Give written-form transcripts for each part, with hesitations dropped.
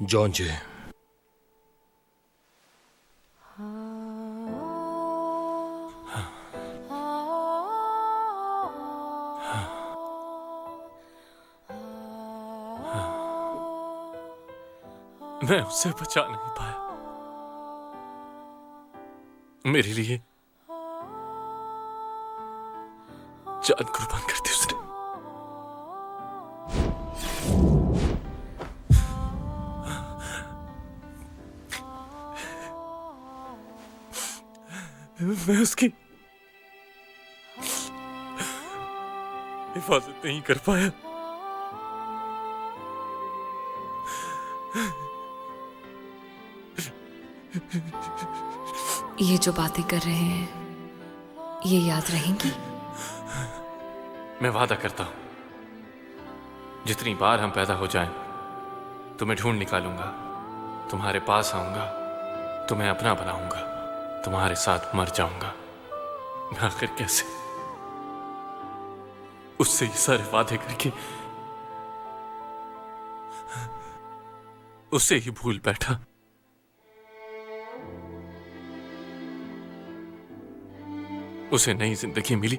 John जी, मैं उसे बचा नहीं पाया। मेरे लिए जान कुर्बान कर दी उसने। मैं उसकी हिफाजत नहीं कर पाया। ये जो बातें कर रहे हैं, ये याद रहेंगी? मैं वादा करता हूं, जितनी बार हम पैदा हो जाएं, तुम्हें ढूंढ निकालूंगा, तुम्हारे पास आऊंगा, तुम्हें अपना बनाऊंगा, तुम्हारे साथ मर जाऊंगा। मैं आखिर कैसे उससे ये सारे वादे करके उसे ही भूल बैठा। उसे नई जिंदगी मिली,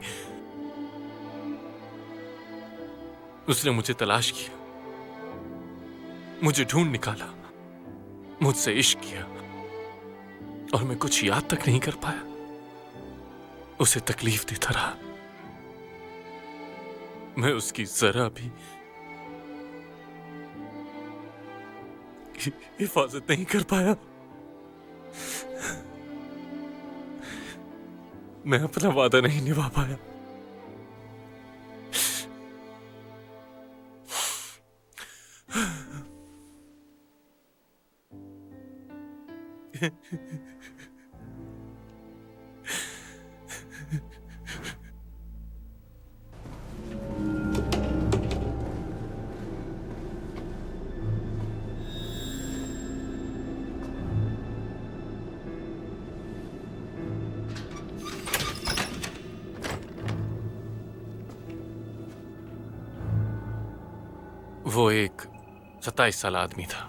उसने मुझे तलाश किया, मुझे ढूंढ निकाला, मुझसे इश्क किया, और मैं कुछ याद तक नहीं कर पाया। उसे तकलीफ देता रहा। मैं उसकी जरा भी हिफाजत नहीं कर पाया। मैं अपना वादा नहीं निभा पाया। वो एक 27 साल आदमी था।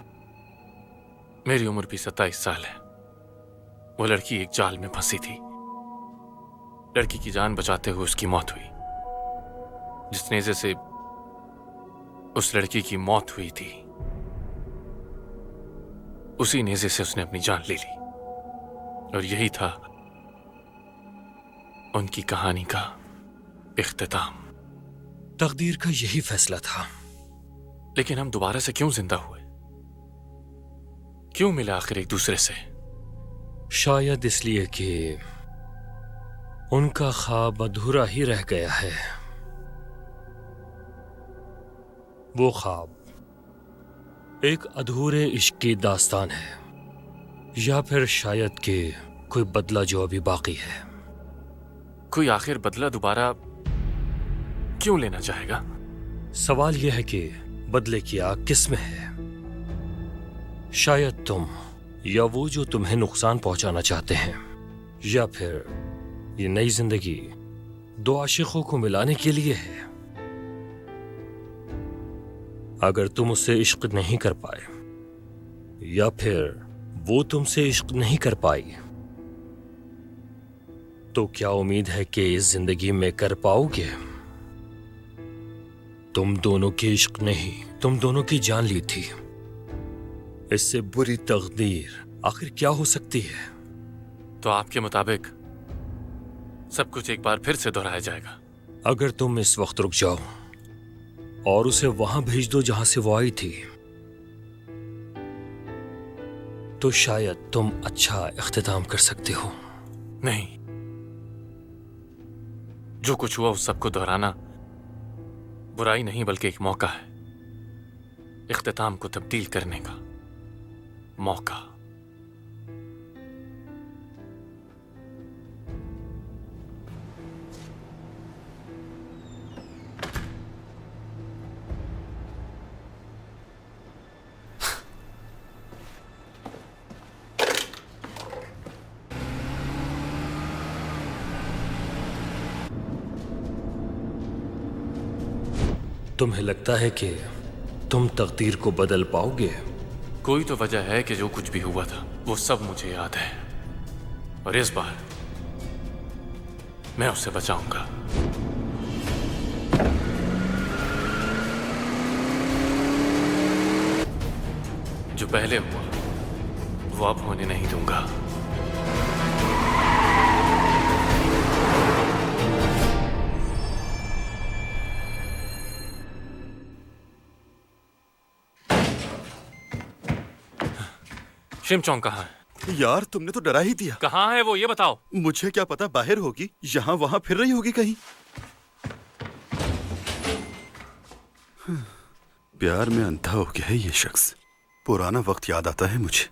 मेरी उम्र भी 27 साल है। वो लड़की एक जाल में फंसी थी। लड़की की जान बचाते हुए उसकी मौत हुई। जिस नेज़े से उस लड़की की मौत हुई थी, उसी नेज़े से उसने अपनी जान ले ली। और यही था उनकी कहानी का इख्तिताम। तकदीर का यही फैसला था। लेकिन हम दोबारा से क्यों जिंदा हुए? क्यों मिले आखिर एक दूसरे से? शायद इसलिए कि उनका ख्वाब अधूरा ही रह गया है। वो ख्वाब एक अधूरे इश्क की दास्तान है, या फिर शायद कि कोई बदला जो अभी बाकी है। कोई आखिर बदला दोबारा क्यों लेना चाहेगा? सवाल यह है कि बदले की आग किस में है? शायद तुम, या वो जो तुम्हें नुकसान पहुंचाना चाहते हैं, या फिर ये नई जिंदगी दो आशिकों को मिलाने के लिए है। अगर तुम उससे इश्क नहीं कर पाए, या फिर वो तुमसे इश्क नहीं कर पाई, तो क्या उम्मीद है कि इस जिंदगी में कर पाओगे? तुम दोनों की इश्क नहीं, तुम दोनों की जान ली थी। इससे बुरी तकदीर आखिर क्या हो सकती है? तो आपके मुताबिक सब कुछ एक बार फिर से दोहराया जाएगा? अगर तुम इस वक्त रुक जाओ और उसे वहां भेज दो जहां से वो आई थी, तो शायद तुम अच्छा इख्तिताम कर सकते हो। नहीं, जो कुछ हुआ उस सबको दोहराना बुराई नहीं बल्कि एक मौका है, इख्तिताम को तब्दील करने का मौका। तुम्हें लगता है कि तुम तकदीर को बदल पाओगे? कोई तो वजह है कि जो कुछ भी हुआ था वो सब मुझे याद है, और इस बार मैं उसे बचाऊंगा। जो पहले हुआ वो अब होने नहीं दूंगा। शिमचोंग कहाँ है? यार तुमने तो डरा ही दिया। कहाँ है वो, ये बताओ। मुझे क्या पता, बाहर होगी, यहाँ वहाँ फिर रही होगी कहीं। प्यार में अंधा हो गया है ये शख्स। पुराना वक्त याद आता है मुझे।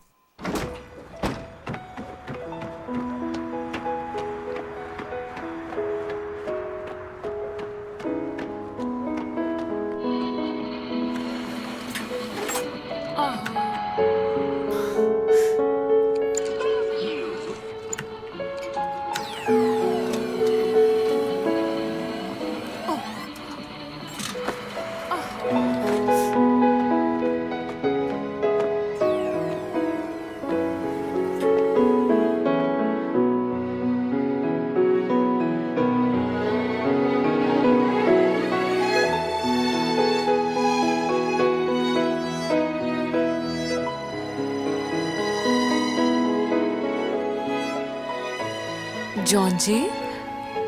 जॉन जी,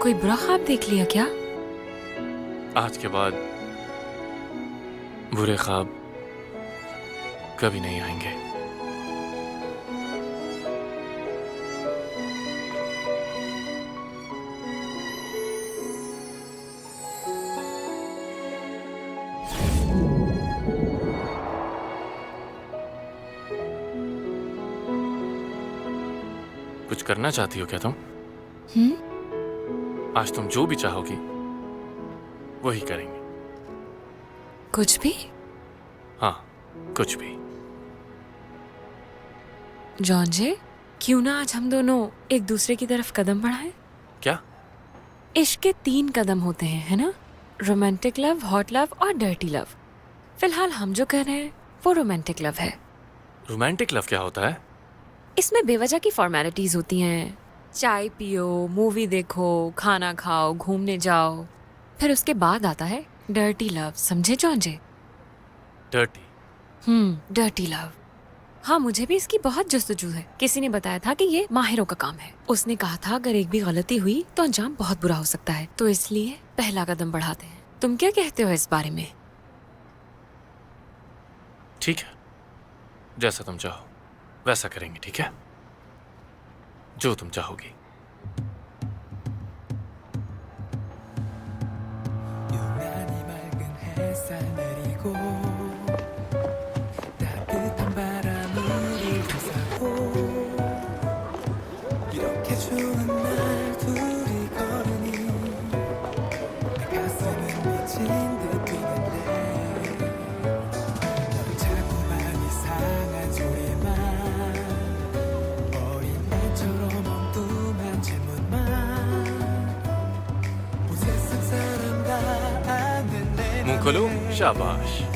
कोई बुरा ख्वाब देख लिया क्या? आज के बाद बुरे ख्वाब कभी नहीं आएंगे। कुछ करना चाहती हो क्या तुम? आज तुम जो भी चाहोगी वही करेंगे। कुछ भी? हाँ, कुछ भी। जॉन जी, क्यों ना आज हम दोनों एक दूसरे की तरफ कदम बढ़ाएं? क्या? इश्क के 3 कदम होते हैं, है ना? रोमांटिक लव, हॉट लव और डर्टी लव। फिलहाल हम जो कह रहे हैं वो रोमांटिक लव है। रोमांटिक लव क्या होता है? इसमें बेवजह की फॉर्मेलिटीज होती हैं। चाय पियो, मूवी देखो, खाना खाओ, घूमने जाओ, फिर उसके बाद आता है डर्टी लव। समझे जॉन जी? डर्टी? Dirty love. हाँ, मुझे भी इसकी बहुत जस्तजू है। किसी ने बताया था कि ये माहिरों का काम है। उसने कहा था अगर एक भी गलती हुई तो अंजाम बहुत बुरा हो सकता है, तो इसलिए पहला कदम बढ़ाते हैं। तुम क्या कहते हो इस बारे में? ठीक है, जैसा तुम चाहो वैसा करेंगे। ठीक है, जो तुम चाहोगी। 유난히 맑은 햇살 내리고 따뜻한 바람이 불사고 이렇게 추운 날 둘이 걸으니 내 가슴은 미친 듯 뛰는데 넌 자꾸만 이상한 소리만 어린애처럼 엉뚱한 질문만 온 세상 사람 다 아는 내 मुंह खोलो, शाबाश।